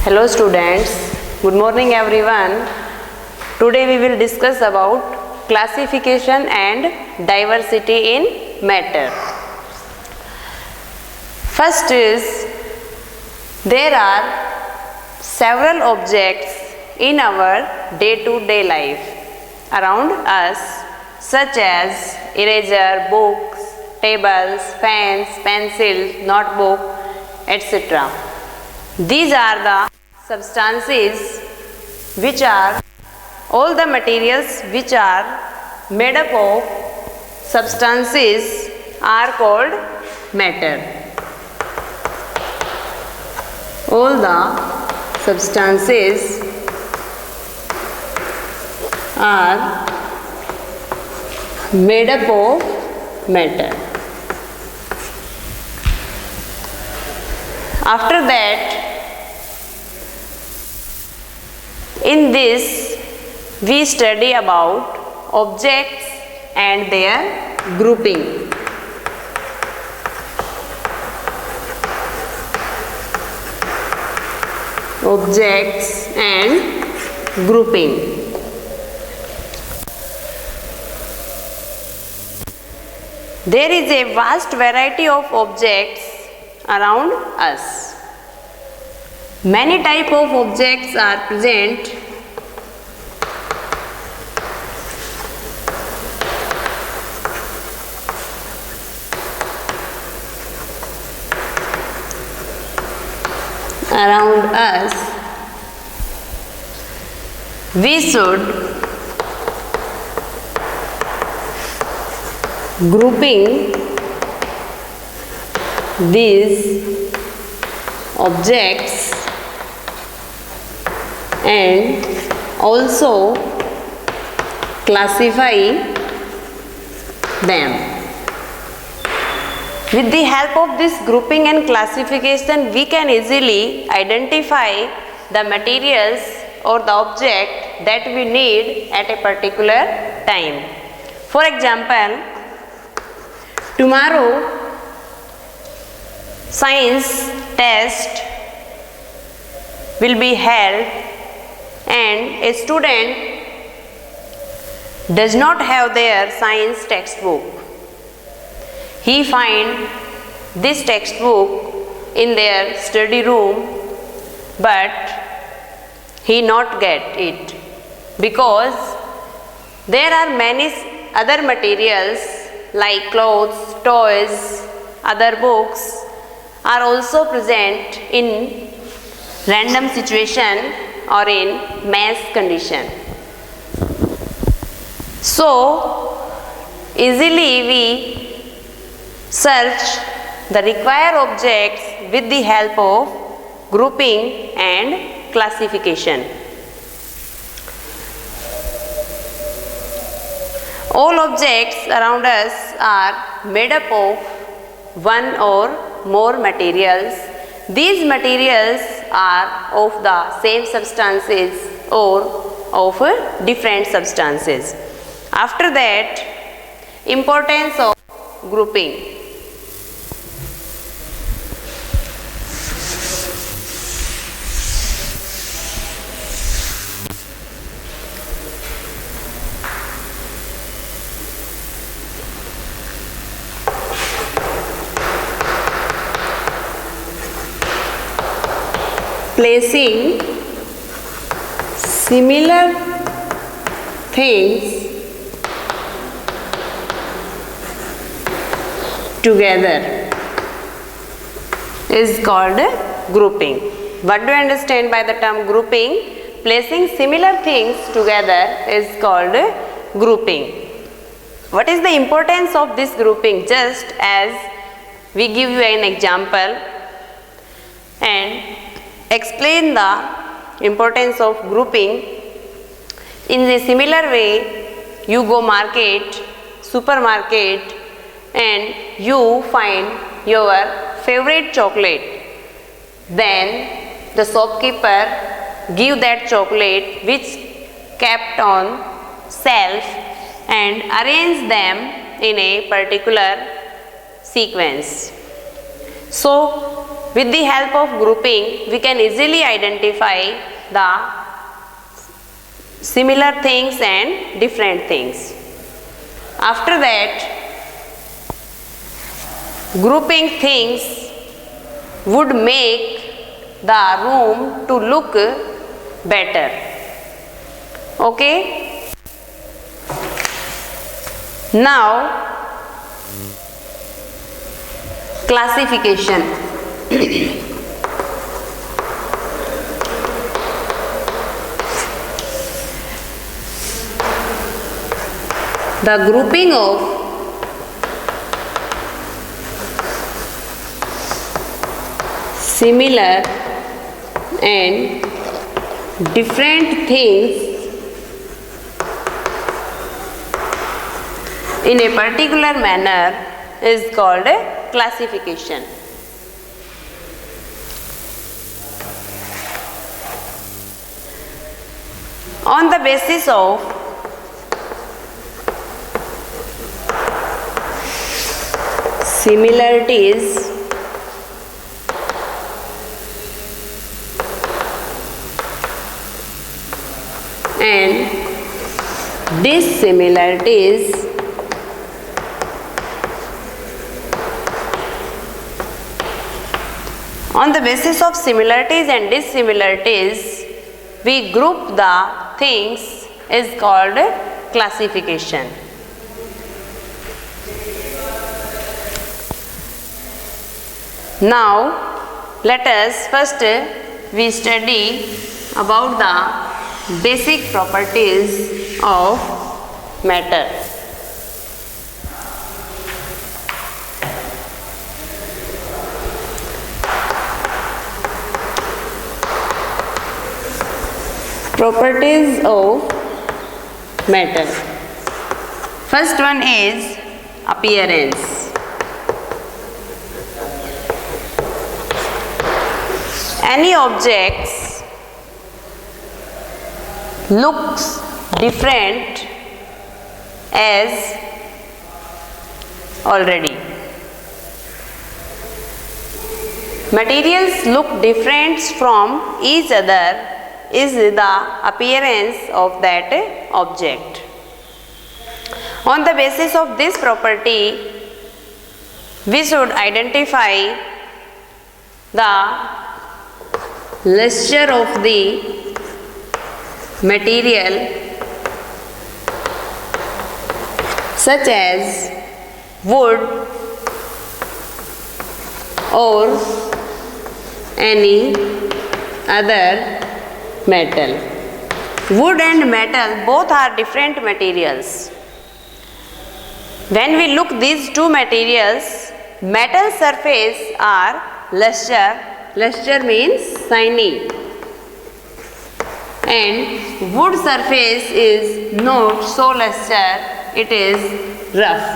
Hello students, good morning everyone. Today we will discuss about classification and diversity in matter. First is, there are several objects in our day-to-day life around us, such as eraser, books, tables, pens, pencils, notebook, etc. These are the substances which are all the materials which are made up of substances are called matter. All the substances are made up of matter. After that, in this we study about objects and their grouping. Objects and grouping. There is a vast variety of objects around us. Many types of objects are present. Around us. We should grouping these objects and also classify them. With the help of this grouping and classification, we can easily identify the materials or the object that we need at a particular time. For example, tomorrow science test will be held and a student does not have their science textbook. He find this textbook in their study room, but he not get it because there are many other materials like clothes, toys, other books are also present in random situation or in mass condition. So easily we search the required objects with the help of grouping and classification. All objects around us are made up of one or more materials. These materials are of the same substances or of different substances. After that, importance of grouping. Placing similar things together is called grouping. What do you understand by the term grouping? Placing similar things together is called grouping. What is the importance of this grouping? Just as we give you an example and explain the importance of grouping. In a similar way, you go market, supermarket, and you find your favorite chocolate. Then the shopkeeper give that chocolate which kept on shelf and arrange them in a particular sequence. So with the help of grouping, we can easily identify the similar things and different things. After that, grouping things would make the room to look better. Okay? Now, classification. The grouping of similar and different things in a particular manner is called a classification. On the basis of similarities and dissimilarities, on the basis of similarities and dissimilarities, we group the things is called classification. Now, let us first we study about the basic properties of matter. Properties of matter. First one is appearance. Any objects looks different as already. Materials look different from each other is the appearance of that object. On the basis of this property, we should identify the luster of the material such as wood or any other metal. Wood and metal both are different materials. When we look these two materials, metal surface are luster. Luster means shiny, and wood surface is not so luster, it is rough.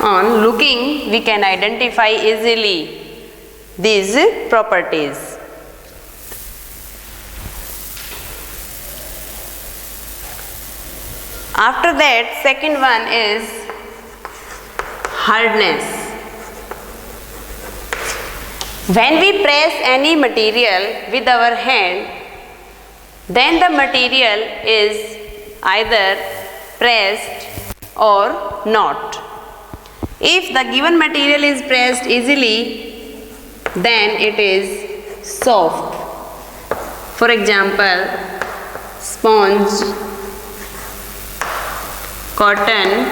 On looking, we can identify easily these properties. After that, second one is hardness. When we press any material with our hand, then the material is either pressed or not. If the given material is pressed easily, then it is soft. For example, sponge, cotton,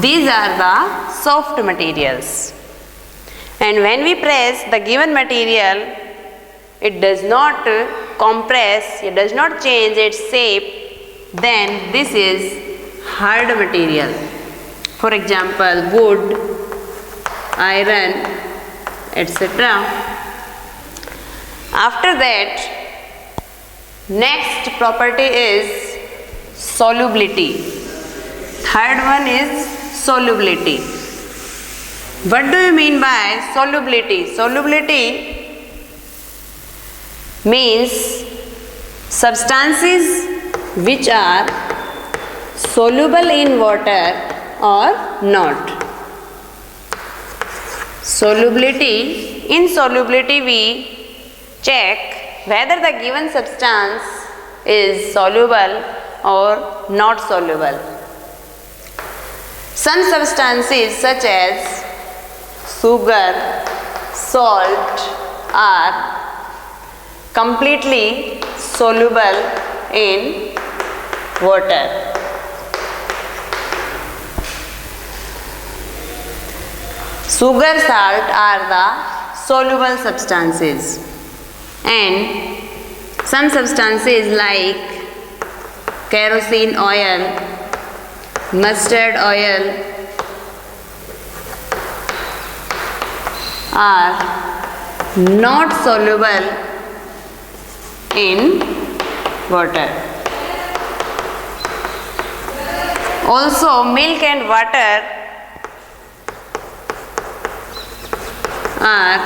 these are the soft materials. And when we press the given material, it does not compress, it does not change its shape, then this is hard material. For example, wood, iron, etc. After that, next property is solubility. Third one is solubility. What do you mean by solubility? Solubility means substances which are soluble in water or not. Solubility. In solubility we check whether the given substance is soluble or not soluble. Some substances such as sugar, salt are completely soluble in water. Sugar, salt are the soluble substances, and some substances like kerosene oil, mustard oil are not soluble in water. Also, milk and water are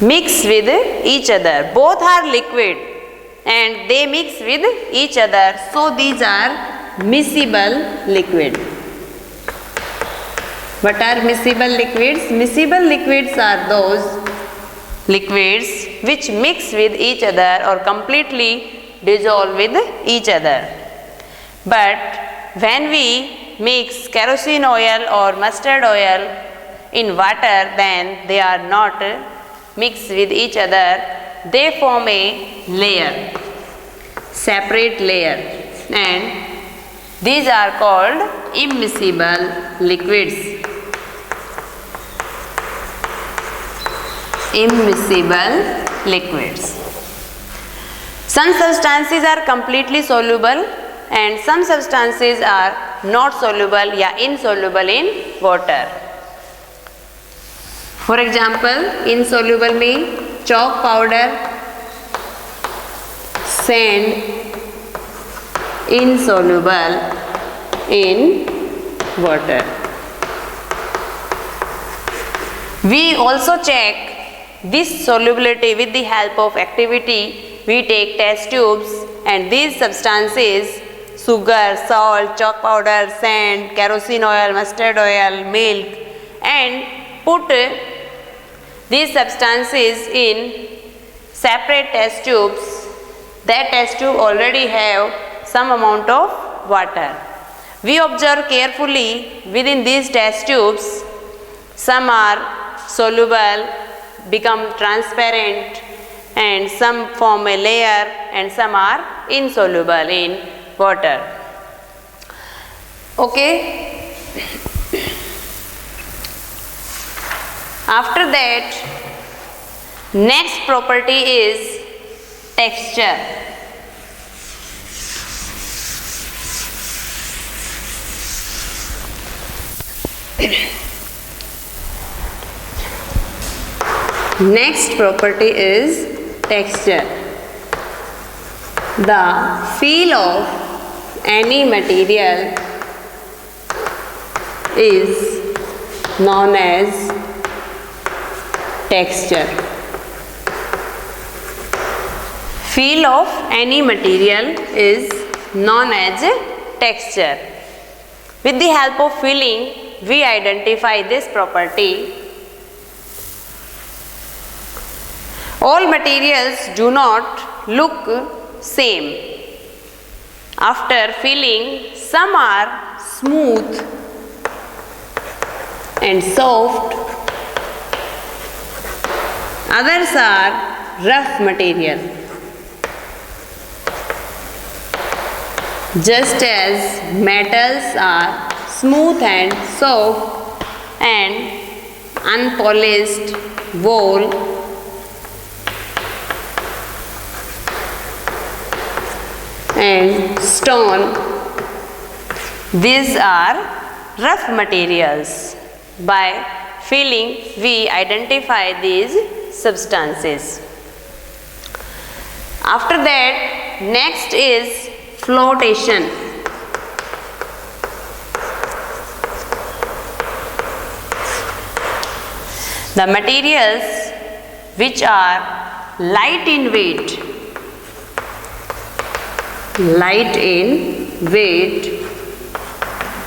mixed with each other. Both are liquid and they mix with each other, so these are miscible liquid. What are miscible liquids? Miscible liquids are those liquids which mix with each other or completely dissolve with each other. But when we mix kerosene oil or mustard oil in water, then they are not mixed with each other. They form a layer, separate layer, and these are called immiscible liquids. Immiscible liquids. Some substances are completely soluble and some substances are not soluble, insoluble in water. For example, insoluble mean chalk powder, sand, insoluble in water. We also check this solubility with the help of activity. We take test tubes and these substances, sugar, salt, chalk powder, sand, kerosene oil, mustard oil, milk, and put these substances in separate test tubes. That test tube already have some amount of water. We observe carefully within these test tubes. Some are soluble, become transparent, and some form a layer, and some are insoluble in water. Okay. After that, next property is texture. Next property is texture. The feel of any material is known as texture. Feel of any material is known as texture. With the help of feeling, we identify this property. All materials do not look same. After feeling, some are smooth and soft, others are rough material. Just as metals are smooth and soft and unpolished wool, and stone, these are rough materials. By feeling, we identify these substances. After that, next is flotation. The materials which are light in weight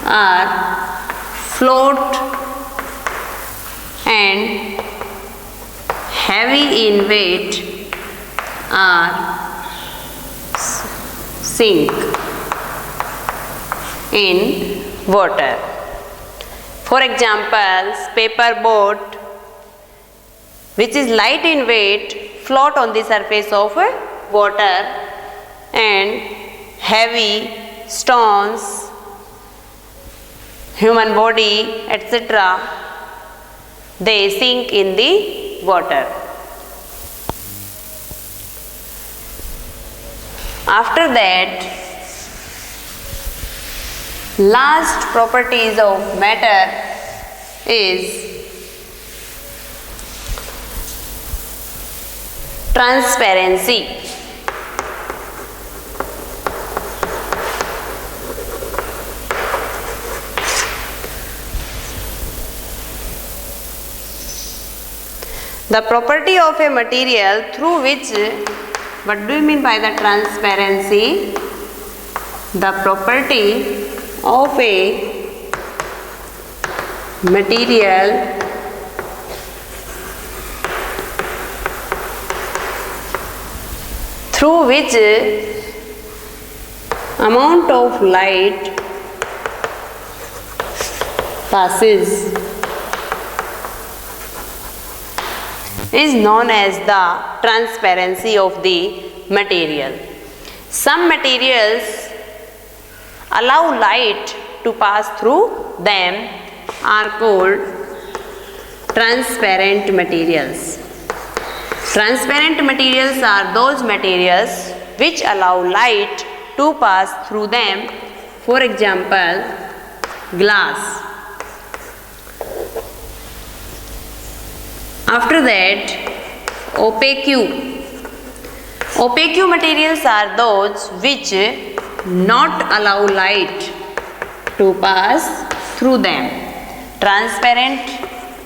are float and heavy in weight are sink in water. For example, paper boat which is light in weight float on the surface of water, and heavy stones, human body, etc., they sink in the water. After that, last properties of matter is transparency. The property of a material through which, what do you mean by the transparency? The property of a material through which amount of light passes is known as the transparency of the material. Some materials allow light to pass through them are called transparent materials. Transparent materials are those materials which allow light to pass through them. For example, glass. After that, opaque. Opaque materials are those which not allow light to pass through them. Transparent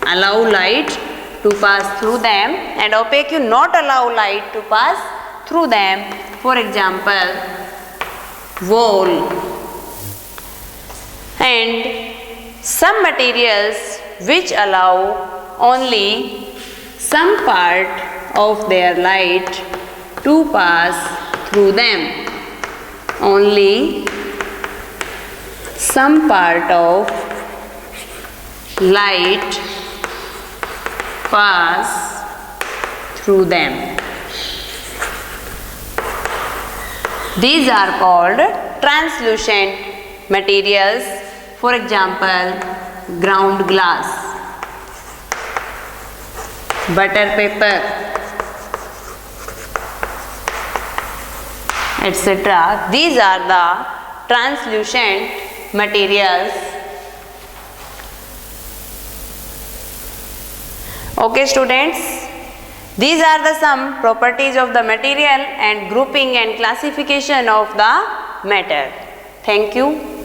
allow light to pass through them, and opaque not allow light to pass through them. For example, wool. And some materials which allow only some part of their light to pass through them. Only some part of light pass through them. These are called translucent materials. For example, ground glass, butter paper, etc. These are the translucent materials. Okay students, these are the some properties of the material and grouping and classification of the matter. Thank you.